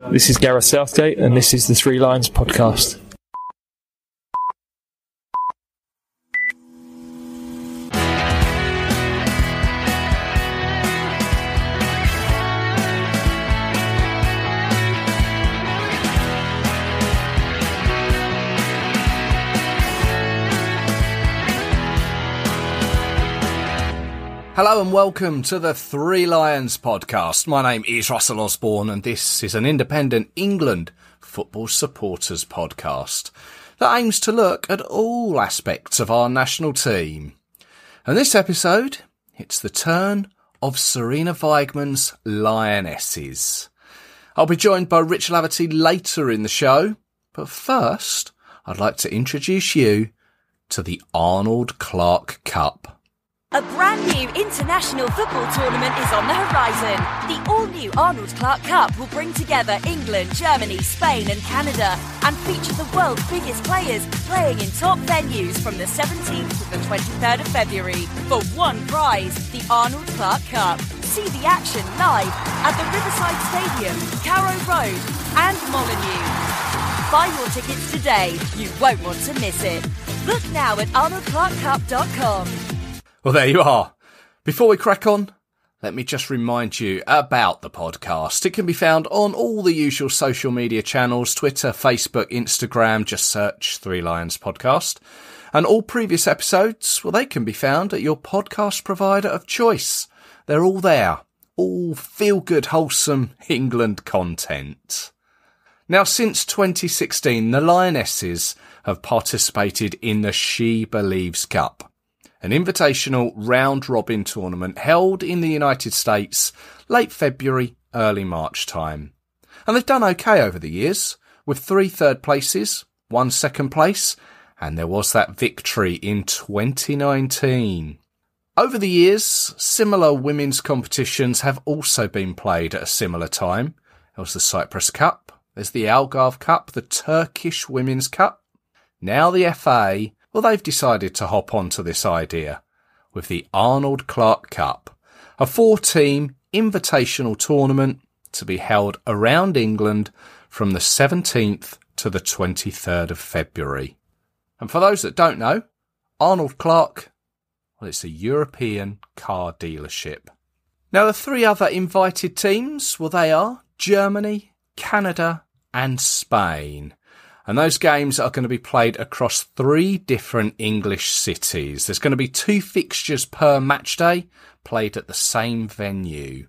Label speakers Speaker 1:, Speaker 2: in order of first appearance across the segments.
Speaker 1: This is Gareth Southgate, and this is the Three Lions podcast.
Speaker 2: Hello and welcome to the Three Lions podcast. My name is Russell Osborne and this is an independent England football supporters podcast that aims to look at all aspects of our national team. And this episode, it's the turn of Sarina Wiegman's Lionesses. I'll be joined by Rich Laverty later in the show, but first I'd like to introduce you to the Arnold Clark Cup.
Speaker 3: A brand new international football tournament is on the horizon. The all-new Arnold Clark Cup will bring together England, Germany, Spain and Canada and feature the world's biggest players playing in top venues from the 17th to the 23rd of February. For one prize, the Arnold Clark Cup. See the action live at the Riverside Stadium, Carrow Road and Molineux. Buy your tickets today. You won't want to miss it. Book now at arnoldclarkcup.com.
Speaker 2: Well, there you are. Before we crack on, let me just remind you about the podcast. It can be found on all the usual social media channels, Twitter, Facebook, Instagram, just search Three Lions Podcast. And all previous episodes, well, they can be found at your podcast provider of choice. They're all there. All feel-good, wholesome England content. Now, since 2016, the Lionesses have participated in the She Believes Cup, an invitational round-robin tournament held in the United States late February, early March time. And they've done okay over the years, with 3 third places, 1 second place, and there was that victory in 2019. Over the years, similar women's competitions have also been played at a similar time. There was the Cyprus Cup, there's the Algarve Cup, the Turkish Women's Cup. Now the FA, well, they've decided to hop onto this idea with the Arnold Clark Cup, a 4-team invitational tournament to be held around England from the 17th to the 23rd of February. And for those that don't know, Arnold Clark, well, it's a European car dealership. Now, the 3 other invited teams, well, they are Germany, Canada and Spain. And those games are going to be played across 3 different English cities. There's going to be 2 fixtures per match day played at the same venue.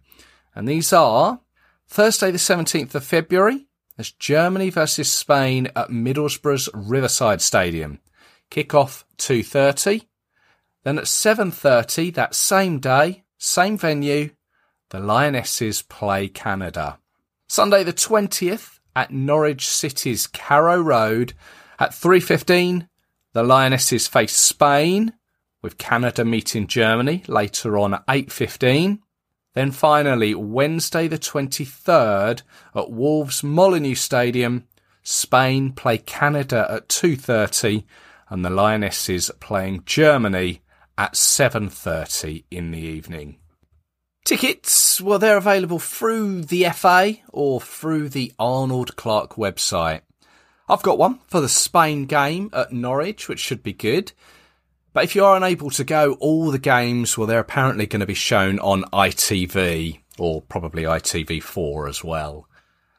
Speaker 2: And these are Thursday the 17th of February. There's Germany versus Spain at Middlesbrough's Riverside Stadium. Kick-off 2:30. Then at 7:30 that same day, same venue, the Lionesses play Canada. Sunday the 20th, at Norwich City's Carrow Road at 3:15, the Lionesses face Spain, with Canada meeting Germany later on at 8:15. Then finally, Wednesday the 23rd at Wolves Molineux Stadium, Spain play Canada at 2:30 and the Lionesses playing Germany at 7:30 in the evening. Tickets, well, they're available through the FA or through the Arnold Clark website. I've got one for the Spain game at Norwich, which should be good. But if you are unable to go, all the games, well, they're apparently going to be shown on ITV or probably ITV4 as well.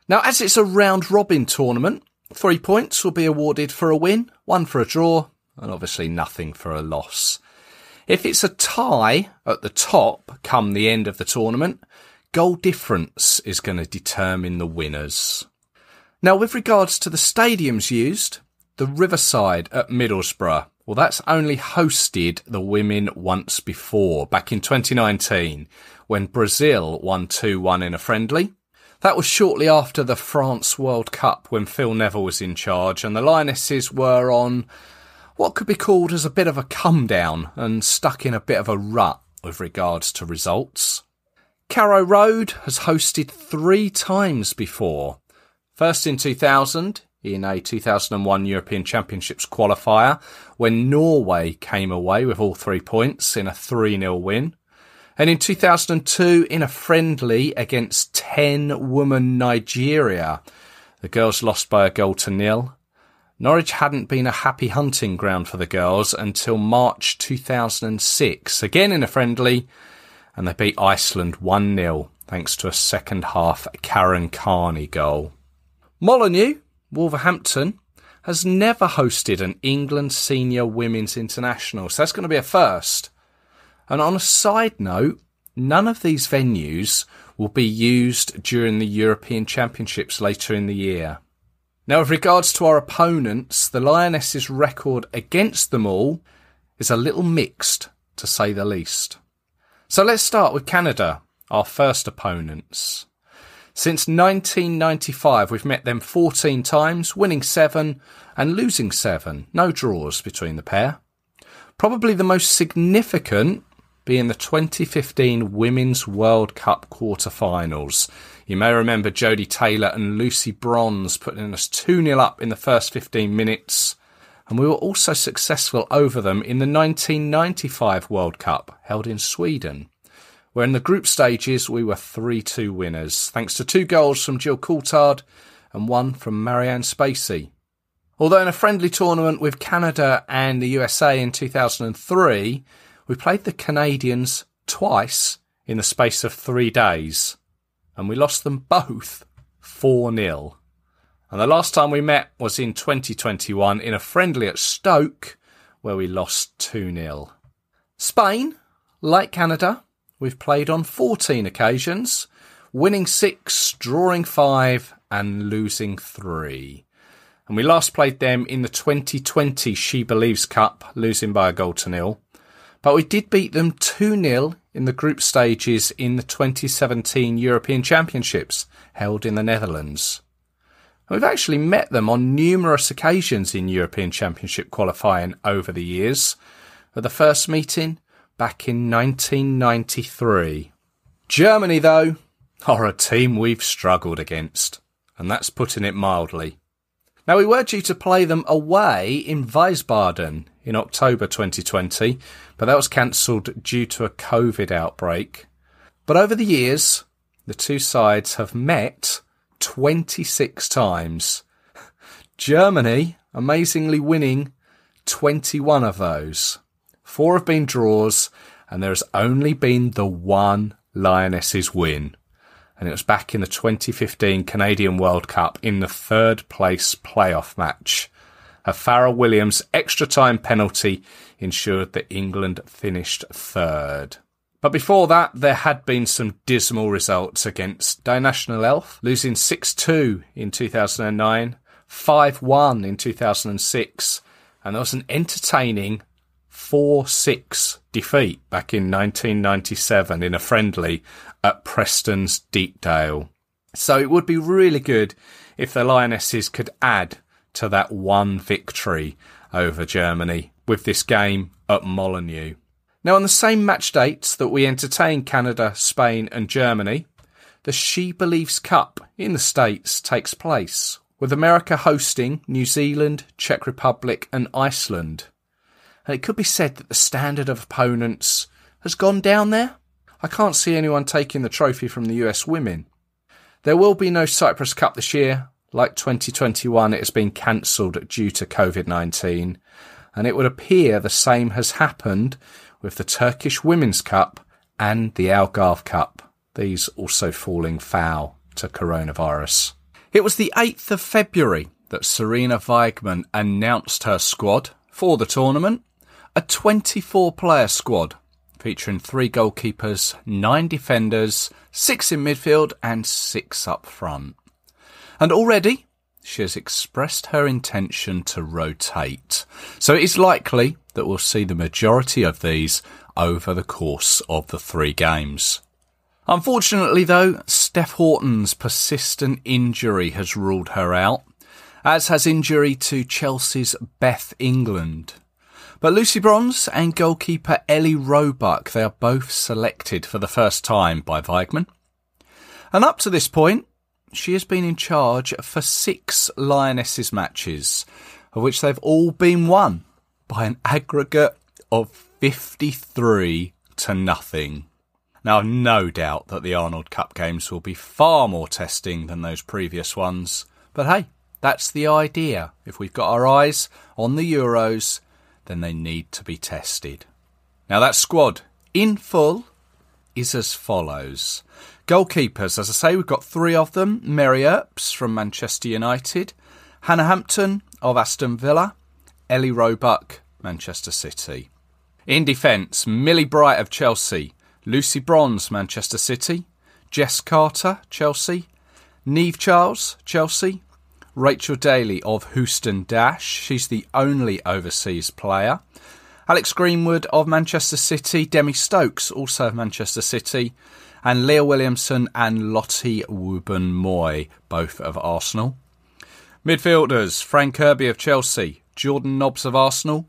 Speaker 2: Now, as it's a round-robin tournament, 3 points will be awarded for a win, 1 for a draw, and obviously nothing for a loss. If it's a tie at the top come the end of the tournament, goal difference is going to determine the winners. Now, with regards to the stadiums used, the Riverside at Middlesbrough, well, that's only hosted the women once before, back in 2019, when Brazil won 2-1 in a friendly. That was shortly after the France World Cup when Phil Neville was in charge, and the Lionesses were on what could be called as a bit of a come down and stuck in a bit of a rut with regards to results. Carrow Road has hosted 3 times before. First in 2000, in a 2001 European Championships qualifier, when Norway came away with all 3 points in a 3-0 win. And in 2002, in a friendly against 10-woman Nigeria, the girls lost by a 1-0. Norwich hadn't been a happy hunting ground for the girls until March 2006, again in a friendly, and they beat Iceland 1-0, thanks to a second-half Karen Carney goal. Molineux, Wolverhampton, has never hosted an England senior women's international, so that's going to be a first. And on a side note, none of these venues will be used during the European Championships later in the year. Now, with regards to our opponents, the Lionesses' record against them all is a little mixed, to say the least. So let's start with Canada, our first opponents. Since 1995, we've met them 14 times, winning 7 and losing 7. No draws between the pair. Probably the most significant being the 2015 Women's World Cup quarter-finals. You may remember Jodie Taylor and Lucy Bronze putting us 2-0 up in the first 15 minutes. And we were also successful over them in the 1995 World Cup, held in Sweden, where in the group stages we were 3-2 winners, thanks to 2 goals from Jill Coulthard and 1 from Marianne Spacey. Although in a friendly tournament with Canada and the USA in 2003, we played the Canadians twice in the space of 3 days, and we lost them both 4-0. And the last time we met was in 2021 in a friendly at Stoke, where we lost 2-0. Spain, like Canada, we've played on 14 occasions, winning 6, drawing 5 and losing 3. And we last played them in the 2020 She Believes Cup, losing by a 0-0. But we did beat them 2-0 in the group stages in the 2017 European Championships, held in the Netherlands. And we've actually met them on numerous occasions in European Championship qualifying over the years, with the first meeting back in 1993. Germany, though, are a team we've struggled against, and that's putting it mildly. Now, we were due to play them away in Wiesbaden in October 2020, but that was cancelled due to a COVID outbreak. But over the years, the two sides have met 26 times. Germany, amazingly winning 21 of those. 4 have been draws, and there has only been the one Lionesses win. And it was back in the 2015 Canadian World Cup in the 3rd place playoff match. A Farrell Williams extra time penalty ensured that England finished 3rd. But before that, there had been some dismal results against Die Nationalelf, losing 6-2 in 2009, 5-1 in 2006, and there was an entertaining 4-6 defeat back in 1997 in a friendly at Preston's Deepdale. So it would be really good if the Lionesses could add to that one victory over Germany with this game at Molineux. Now, on the same match dates that we entertain Canada, Spain and Germany, the She Believes Cup in the States takes place, with America hosting New Zealand, Czech Republic and Iceland. And it could be said that the standard of opponents has gone down there. I can't see anyone taking the trophy from the US women. There will be no Cyprus Cup this year. Like 2021, it has been cancelled due to COVID-19. And it would appear the same has happened with the Turkish Women's Cup and the Algarve Cup. These also falling foul to coronavirus. It was the 8th of February that Sarina Wiegman announced her squad for the tournament. A 24-player squad featuring 3 goalkeepers, 9 defenders, 6 in midfield and 6 up front. And already she has expressed her intention to rotate. So it is likely that we'll see the majority of these over the course of the 3 games. Unfortunately though, Steph Horton's persistent injury has ruled her out, as has injury to Chelsea's Beth England. But Lucy Bronze and goalkeeper Ellie Roebuck, they are both selected for the first time by Wiegman. And up to this point, she has been in charge for 6 Lionesses matches, of which they've all been won by an aggregate of 53-0. Now, no doubt that the Arnold Cup games will be far more testing than those previous ones. But hey, that's the idea. If we've got our eyes on the Euros, then they need to be tested. Now, that squad in full is as follows. Goalkeepers, as I say, we've got 3 of them. Mary Earps from Manchester United, Hannah Hampton of Aston Villa, Ellie Roebuck, Manchester City. In defence, Millie Bright of Chelsea, Lucy Bronze, Manchester City, Jess Carter, Chelsea, Niamh Charles, Chelsea, Rachel Daly of Houston Dash, she's the only overseas player, Alex Greenwood of Manchester City, Demi Stokes, also of Manchester City, and Leah Williamson and Lottie Wubben-Moy, both of Arsenal. Midfielders, Fran Kirby of Chelsea, Jordan Nobbs of Arsenal,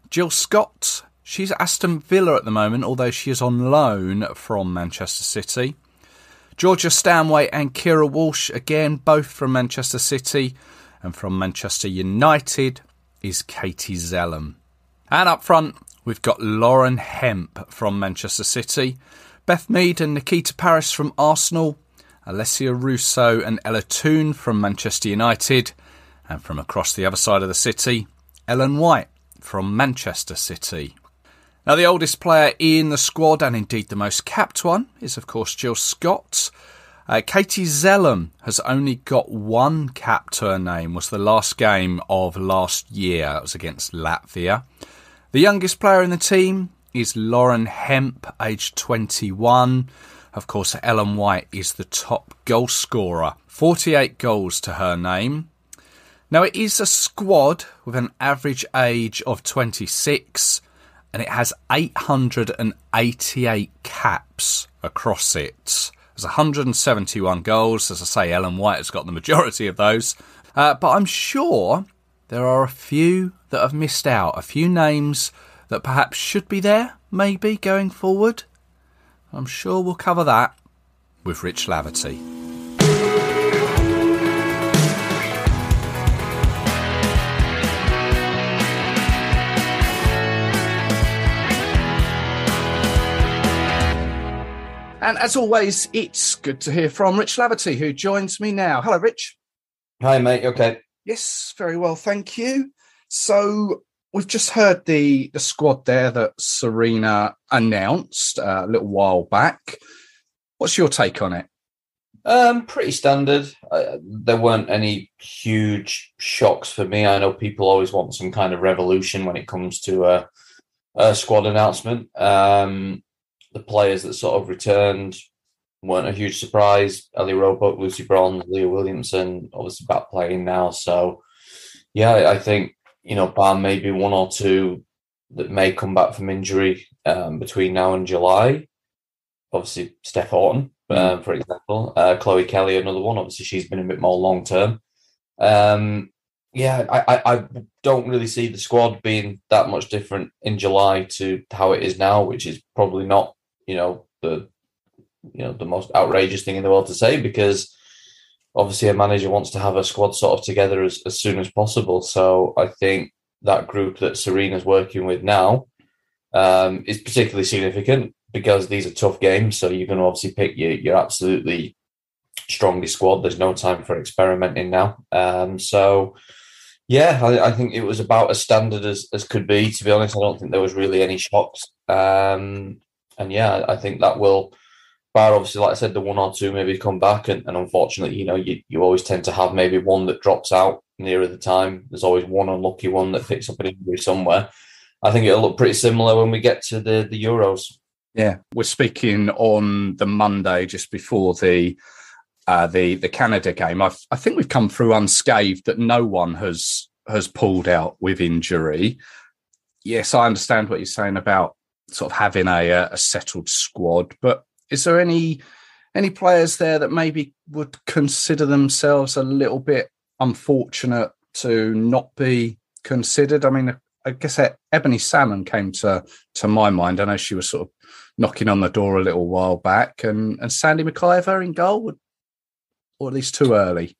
Speaker 2: Jill Scott, she's at Aston Villa at the moment, although she is on loan from Manchester City. Georgia Stanway and Kira Walsh, again, both from Manchester City. And from Manchester United is Katie Zelem. And up front, we've got Lauren Hemp from Manchester City, Beth Mead and Nikita Parris from Arsenal, Alessia Russo and Ella Toone from Manchester United, and from across the other side of the city, Ellen White from Manchester City. Now, the oldest player in the squad, and indeed the most capped one, is of course Jill Scott. Katie Zelem has only got 1 cap to her name, was the last game of last year. That was against Latvia. The youngest player in the team is Lauren Hemp, aged 21. Of course, Ellen White is the top goal scorer, 48 goals to her name. Now, it is a squad with an average age of 26, and it has 888 caps across it. There's 171 goals. As I say, Ellen White has got the majority of those. But I'm sure there are a few that have missed out, a few names that perhaps should be there, maybe, going forward. I'm sure we'll cover that with Rich Laverty. And as always, it's good to hear from Rich Laverty, who joins me now. Hello, Rich.
Speaker 4: Hi, mate. Okay.
Speaker 2: Yes, very well, thank you. So we've just heard the squad there that Sarina announced a little while back. What's your take on it?
Speaker 4: Pretty standard. There weren't any huge shocks for me. I know people always want some kind of revolution when it comes to a squad announcement. The players that sort of returned weren't a huge surprise. Ellie Roebuck, Lucy Bronze, Leah Williamson, obviously back playing now. So, yeah, I think, bar maybe 1 or 2 that may come back from injury between now and July. Obviously, Steph Horton, for example. Chloe Kelly, another one. Obviously, she's been a bit more long-term. I don't really see the squad being that much different in July to how it is now, which is probably not, the most outrageous thing in the world to say, because obviously a manager wants to have a squad sort of together as soon as possible. So I think that group that Sarina's working with now is particularly significant because these are tough games. So you're going to obviously pick your absolutely strongest squad. There's no time for experimenting now. I think it was about as standard as could be, to be honest. I don't think there was really any shocks. I think that will, bar obviously, like I said, the 1 or 2 maybe come back. And unfortunately, you always tend to have maybe one that drops out nearer the time. There's always one unlucky one that picks up an injury somewhere. I think it'll look pretty similar when we get to the Euros.
Speaker 2: Yeah, we're speaking on the Monday just before the Canada game. I think we've come through unscathed, that no one has pulled out with injury. Yes, I understand what you're saying about sort of having a settled squad, but is there any players there that maybe would consider themselves a little bit unfortunate to not be considered? I mean, I guess Ebony Salmon came to my mind. I know she was sort of knocking on the door a little while back, and Sandy McIver in goal, or at least too early.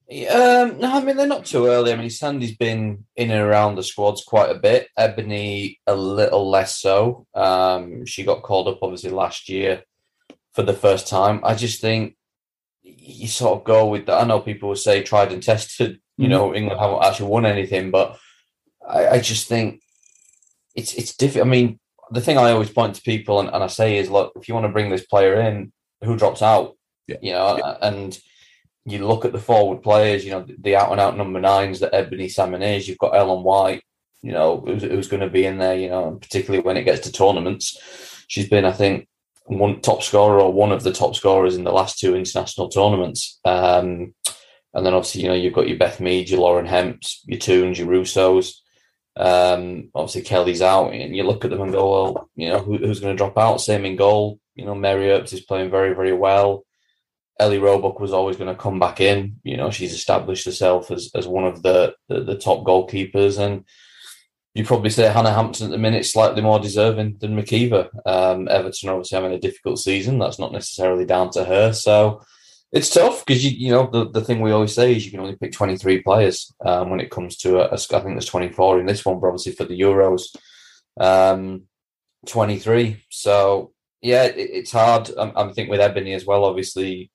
Speaker 4: No, I mean, they're not too early. I mean, Sandy's been in and around the squads quite a bit. Ebony, a little less so. She got called up, obviously, last year for the first time. I just think you sort of go with that. I know people will say tried and tested, England haven't actually won anything, but I just think it's difficult. I mean, the thing I always point to people and I say is, look, if you want to bring this player in, who drops out? And you look at the forward players, the out-and-out number nines that Ebony Salmon is. You've got Ellen White, who's going to be in there, and particularly when it gets to tournaments. She's been, I think, one top scorer or one of the top scorers in the last two international tournaments. And then obviously, you've got your Beth Mead, your Lauren Hemps, your Toons, your Russos. Obviously, Kelly's out, and you look at them and go, well, who's going to drop out? Same in goal. Mary Earps is playing very, very well. Ellie Roebuck was always going to come back in. She's established herself as one of the top goalkeepers. And you probably say Hannah Hampton at the minute slightly more deserving than McKeever. Everton obviously having a difficult season. That's not necessarily down to her. So it's tough because, the thing we always say is you can only pick 23 players when it comes to, I think there's 24 in this one, but obviously for the Euros, 23. So, yeah, it's hard. I think with Ebony as well, obviously,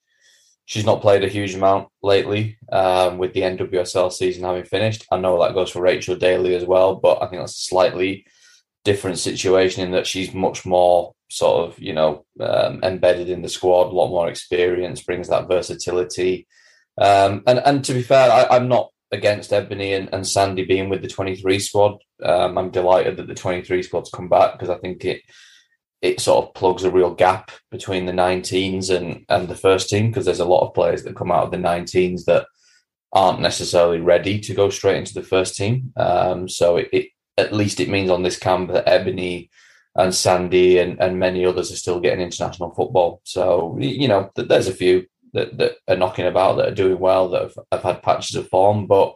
Speaker 4: she's not played a huge amount lately with the NWSL season having finished. I know that goes for Rachel Daly as well, but I think that's a slightly different situation in that she's much more sort of, embedded in the squad, a lot more experience, brings that versatility. And to be fair, I'm not against Ebony and Sandy being with the 23 squad. I'm delighted that the 23 squad's come back because I think it sort of plugs a real gap between the 19s and the first team, because there's a lot of players that come out of the 19s that aren't necessarily ready to go straight into the first team. So it at least it means on this camp that Ebony and Sandy and many others are still getting international football. So, there's a few that are knocking about that are doing well, that have had patches of form, but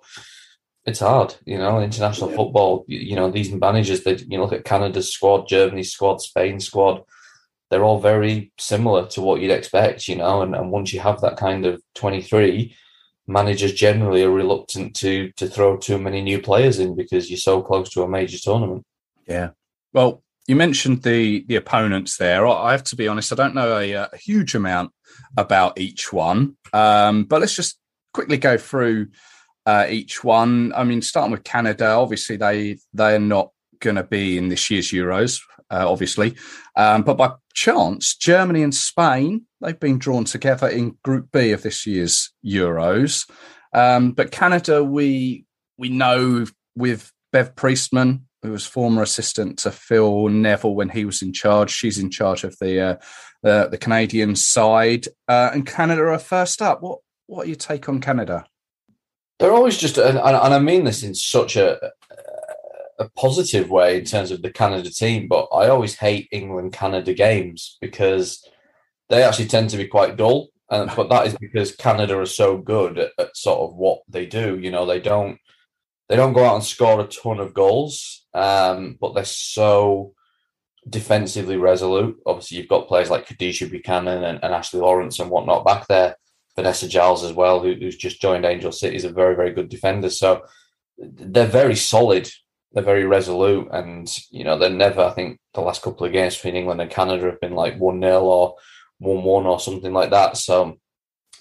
Speaker 4: it's hard, international football, these managers, look at Canada's squad, Germany's squad, Spain's squad, they're all very similar to what you'd expect, and once you have that kind of 23, managers generally are reluctant to throw too many new players in because you're so close to a major tournament.
Speaker 2: Yeah. Well, you mentioned the opponents there. I have to be honest, I don't know a huge amount about each one, but let's just quickly go through each one. I mean, starting with Canada, obviously they're not going to be in this year's Euros, obviously. But by chance, Germany and Spain, they've been drawn together in Group B of this year's Euros. But Canada, we know with Bev Priestman, who was former assistant to Phil Neville when he was in charge. She's in charge of the Canadian side. And Canada are first up. What are your take on Canada?
Speaker 4: They're always just, and I mean this in such a positive way in terms of the Canada team, but I always hate England-Canada games because they actually tend to be quite dull. But that is because Canada are so good at sort of what they do. They don't go out and score a ton of goals, but they're so defensively resolute. Obviously, you've got players like Khadijah Buchanan and Ashley Lawrence and whatnot back there. Vanessa Giles as well, who's just joined Angel City, is a very, very good defender. So they're very solid. They're very resolute. And, they're never, I think, the last couple of games between England and Canada have been like 1-0 or 1-1 or something like that. So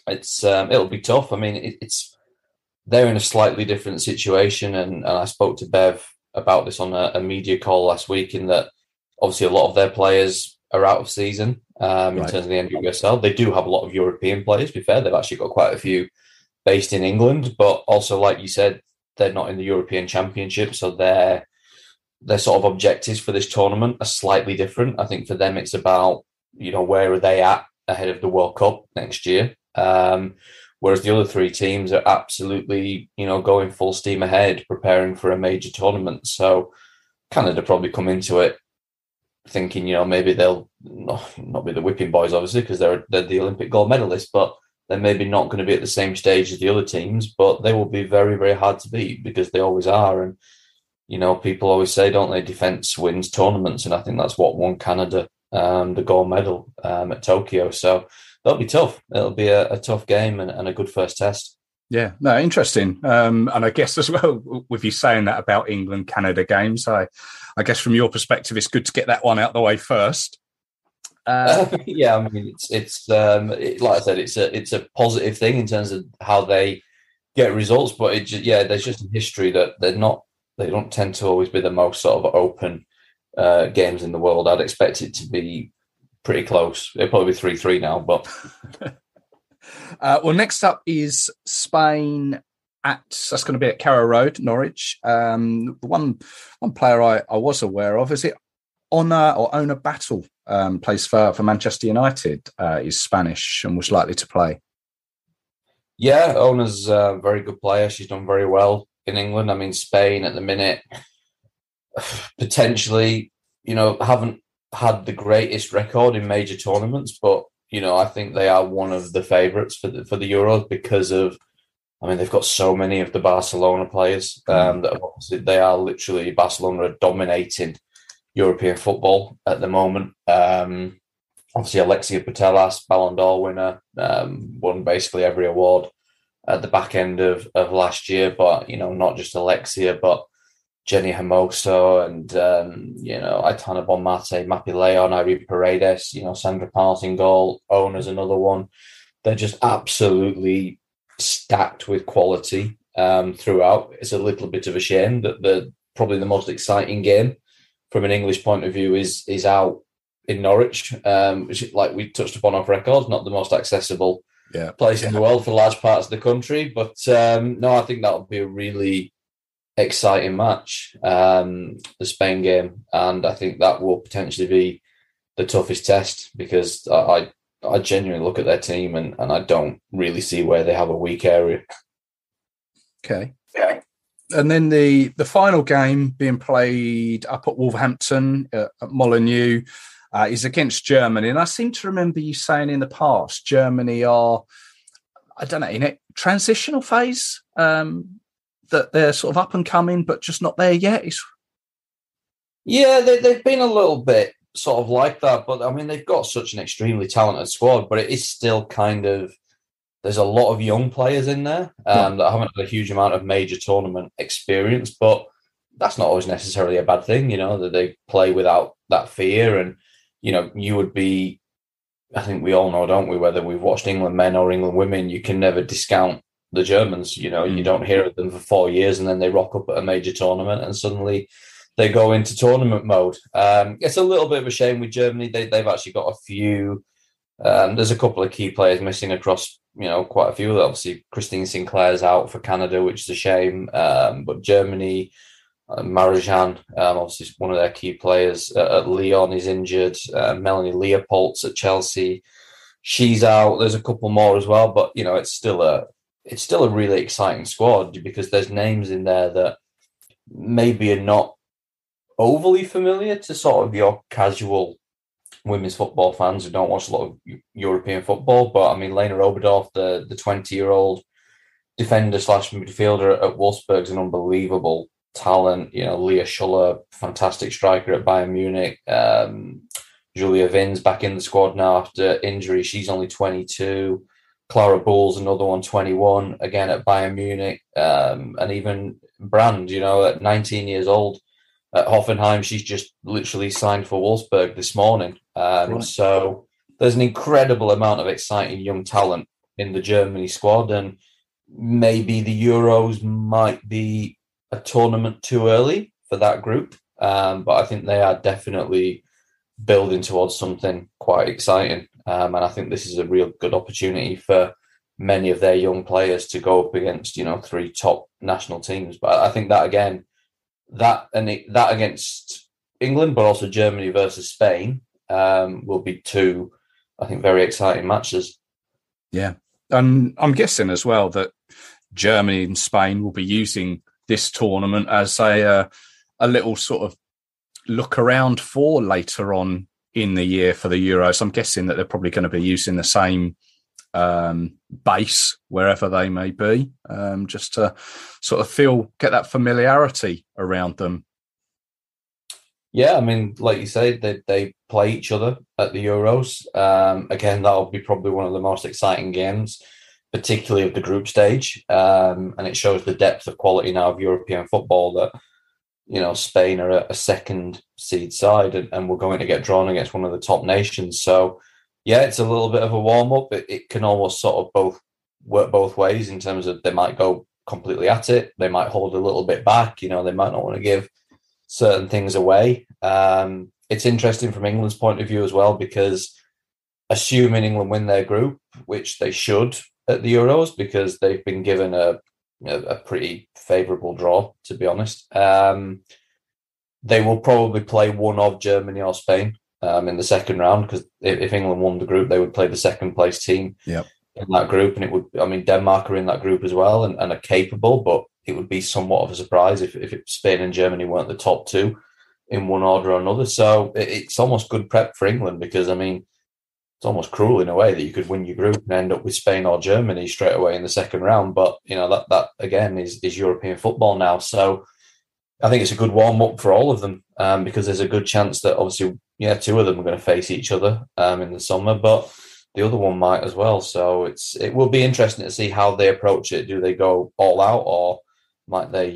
Speaker 4: it'll be tough. I mean, they're in a slightly different situation. And I spoke to Bev about this on a media call last week, in that obviously a lot of their players are out of season in terms of the NWSL. They do have a lot of European players, to be fair. They've actually got quite a few based in England, but also, like you said, they're not in the European Championship, so their sort of objectives for this tournament are slightly different. I think for them it's about, where are they at ahead of the World Cup next year? Whereas the other three teams are absolutely, going full steam ahead, preparing for a major tournament. So Canada probably come into it thinking, maybe they'll not be the whipping boys, obviously, because they're the Olympic gold medalists, but they're maybe not going to be at the same stage as the other teams, but they will be very, very hard to beat because they always are. And, people always say, don't they, defence wins tournaments. And I think that's what won Canada the gold medal at Tokyo. So that'll be tough. It'll be a tough game and a good first test.
Speaker 5: Yeah, no, interesting. And I guess as well, with you saying that about England-Canada games, I guess from your perspective, it's good to get that one out the way first.
Speaker 4: Yeah, I mean, it's like I said, it's a positive thing in terms of how they get results, but there's just a history that they don't tend to always be the most sort of open games in the world. I'd expect it to be pretty close. It'll probably be 3-3 now, but.
Speaker 5: Well, next up is Spain that's going to be at Carrow Road, Norwich. The one player I was aware of, is it Ona Battle, plays for Manchester United, is Spanish and was likely to play.
Speaker 4: Yeah, Ona's a very good player. She's done very well in England. I mean, Spain at the minute, potentially, haven't had the greatest record in major tournaments, but I think they are one of the favourites for the Euros because of, I mean, they've got so many of the Barcelona players that obviously they are literally, Barcelona are dominating European football at the moment. Obviously, Alexia Putellas, Ballon d'Or winner, won basically every award at the back end of last year. But, not just Alexia, but Jenny Hermoso and, Aitana Bonmate, Mapi Leon, Irene Paredes, Sandra Partingall, Ona's another one. They're just absolutely stacked with quality throughout. It's a little bit of a shame that probably the most exciting game from an English point of view is out in Norwich, which, like we touched upon off record, not the most accessible place in the world for large parts of the country. But no, I think that'll be a really exciting match, the Spain game, and I think that will potentially be the toughest test because I genuinely look at their team and I don't really see where they have a weak area.
Speaker 5: Okay. And then the final game being played up at Wolverhampton at Molineux is against Germany. And I seem to remember you saying in the past, Germany are, I don't know, in a transitional phase, that they're sort of up and coming, but just not there yet.
Speaker 4: Yeah, they've been a little bit sort of like that, but I mean, they've got such an extremely talented squad, but it is still kind of, there's a lot of young players in there that haven't had a huge amount of major tournament experience, but that's not always necessarily a bad thing, that they play without that fear. And, you would be, I think we all know, don't we, whether we've watched England men or England women, you can never discount the Germans. You don't hear of them for 4 years and then they rock up at a major tournament and suddenly they go into tournament mode. It's a little bit of a shame with Germany. They've actually got a few, there's a couple of key players missing across, quite a few. Obviously, Christine Sinclair's out for Canada, which is a shame. But Germany, Marajan, obviously one of their key players at Lyon is injured. Melanie Leopolds at Chelsea, she's out. There's a couple more as well, but it's still a really exciting squad because there's names in there that maybe are not overly familiar to sort of your casual women's football fans who don't watch a lot of European football. But I mean, Lena Oberdorf, the 20-year-old defender / midfielder at Wolfsburg, is an unbelievable talent. Leah Schuller, fantastic striker at Bayern Munich. Julia Vins back in the squad now after injury. She's only 22. Clara Bull's another one, 21, again at Bayern Munich. And even Brand, at 19 years old at Hoffenheim, she's just literally signed for Wolfsburg this morning. Right. So there's an incredible amount of exciting young talent in the Germany squad, and maybe the Euros might be a tournament too early for that group. But I think they are definitely building towards something quite exciting. And I think this is a real good opportunity for many of their young players to go up against, 3 top national teams. But I think that, again, that against England, but also Germany versus Spain, will be 2, I think, very exciting matches.
Speaker 5: Yeah. And I'm guessing as well that Germany and Spain will be using this tournament as a little sort of look around for later on in the year for the Euros. I'm guessing that they're probably going to be using the same base wherever they may be, just to sort of get that familiarity around them.
Speaker 4: Yeah, I mean, like you say, they play each other at the Euros. Again, that'll be probably one of the most exciting games particularly of the group stage. And it shows the depth of quality now of European football that, Spain are a second seed side and we're going to get drawn against one of the top nations. So, yeah, it's a little bit of a warm-up. It can almost sort of work both ways in terms of they might go completely at it. They might hold a little bit back. They might not want to give certain things away. It's interesting from England's point of view as well, because assuming England win their group, which they should at the Euros, because they've been given a pretty favourable draw, to be honest. They will probably play one of Germany or Spain in the second round, because if England won the group, they would play the second place team in that group. And it would, Denmark are in that group as well and are capable, but it would be somewhat of a surprise if Spain and Germany weren't the top two in one order or another. So it's almost good prep for England, because, it's almost cruel in a way that you could win your group and end up with Spain or Germany straight away in the second round. But, that again is European football now. So I think it's a good warm-up for all of them, because there's a good chance that obviously, two of them are going to face each other in the summer, but the other one might as well. So it will be interesting to see how they approach it. Do they go all out, or might they,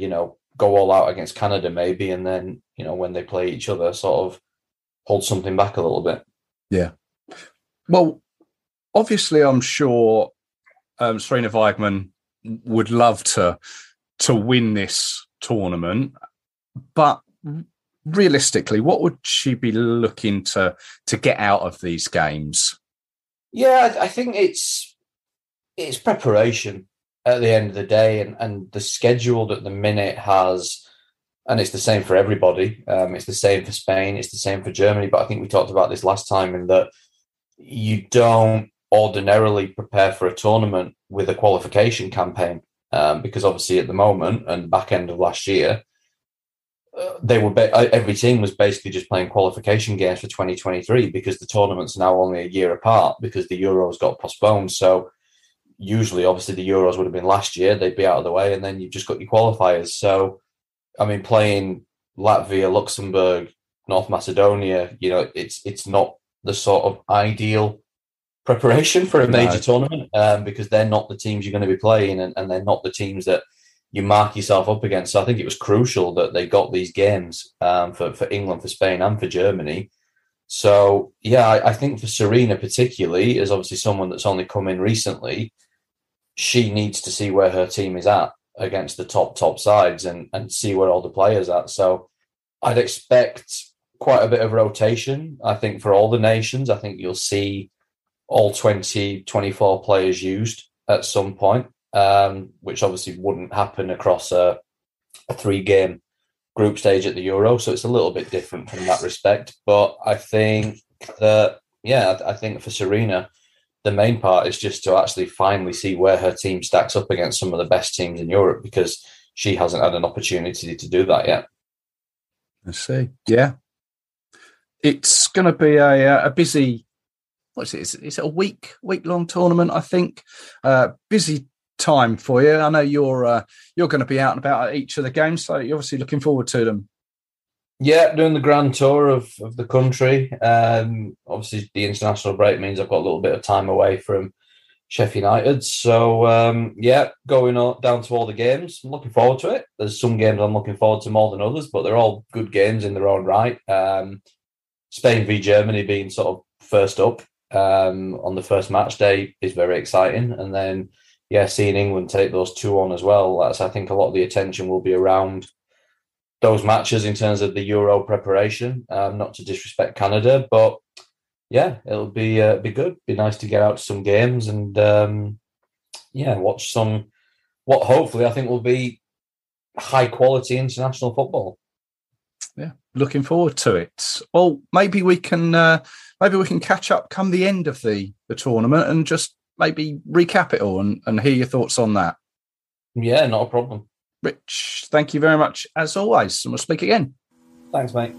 Speaker 4: go all out against Canada maybe, and then, when they play each other, sort of hold something back a little bit?
Speaker 5: Yeah. Well, obviously, I'm sure Sarina Wiegman would love to win this tournament, but realistically, what would she be looking to get out of these games?
Speaker 4: Yeah, I think it's preparation at the end of the day, and the schedule that the minute has, and it's the same for everybody. It's the same for Spain, it's the same for Germany, but I think we talked about this last time, in that you don't ordinarily prepare for a tournament with a qualification campaign, because obviously at the moment and back end of last year, every team was basically just playing qualification games for 2023, because the tournament's now only a year apart because the Euros got postponed. So usually, obviously, the Euros would have been last year, they'd be out of the way, and then you've just got your qualifiers. So, playing Latvia, Luxembourg, North Macedonia, it's not the sort of ideal preparation for a major tournament, because they're not the teams you're going to be playing, and they're not the teams that you mark yourself up against. So I think it was crucial that they got these games for England, for Spain, and for Germany. So, yeah, I think for Sarina particularly, as obviously someone that's only come in recently, she needs to see where her team is at against the top sides and see where all the players are at. So I'd expect quite a bit of rotation, I think, for all the nations. I think you'll see all 20, 24 players used at some point, which obviously wouldn't happen across a 3-game group stage at the Euro. So it's a little bit different from that respect. But I think that, I think for Sarina, the main part is just to actually finally see where her team stacks up against some of the best teams in Europe, because she hasn't had an opportunity to do that yet.
Speaker 5: I see. Yeah. It's going to be a busy, what's it? Is it a week-long tournament, I think? Busy time for you. I know you're going to be out and about at each of the games, so you're obviously looking forward to them.
Speaker 4: Yeah, doing the grand tour of the country. Obviously, the international break means I've got a little bit of time away from Sheffield United. So, going down to all the games. I'm looking forward to it. There's some games I'm looking forward to more than others, but they're all good games in their own right. Spain v Germany being sort of first up on the first match day is very exciting. And then, seeing England take those two on as well. I think a lot of the attention will be around those matches in terms of the Euro preparation. Not to disrespect Canada, but it'll be good. Be nice to get out to some games and watch some what hopefully I think will be high quality international football.
Speaker 5: Yeah, looking forward to it. Well, maybe we can catch up come the end of the tournament and just maybe recap it all and hear your thoughts on that.
Speaker 4: Yeah, not a problem.
Speaker 5: Rich, thank you very much as always, and we'll speak again.
Speaker 4: Thanks, mate.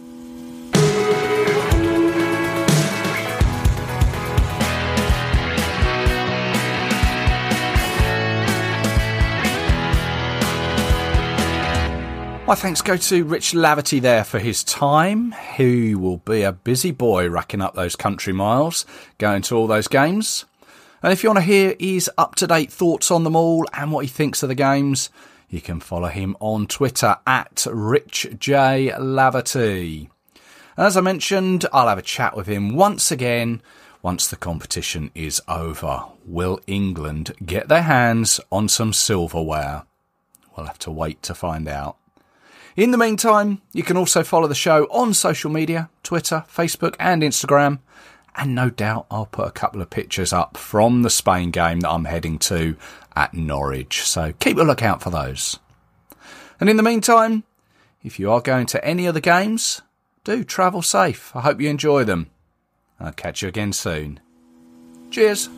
Speaker 2: My thanks go to Rich Laverty there for his time. He will be a busy boy racking up those country miles, going to all those games. And if you want to hear his up-to-date thoughts on them all and what he thinks of the games, you can follow him on Twitter at RichJLaverty. As I mentioned, I'll have a chat with him once again once the competition is over. Will England get their hands on some silverware? We'll have to wait to find out. In the meantime, you can also follow the show on social media, Twitter, Facebook and Instagram. And no doubt I'll put a couple of pictures up from the Spain game that I'm heading to at Norwich. So keep a lookout for those. And in the meantime, if you are going to any of the games, do travel safe. I hope you enjoy them. I'll catch you again soon. Cheers.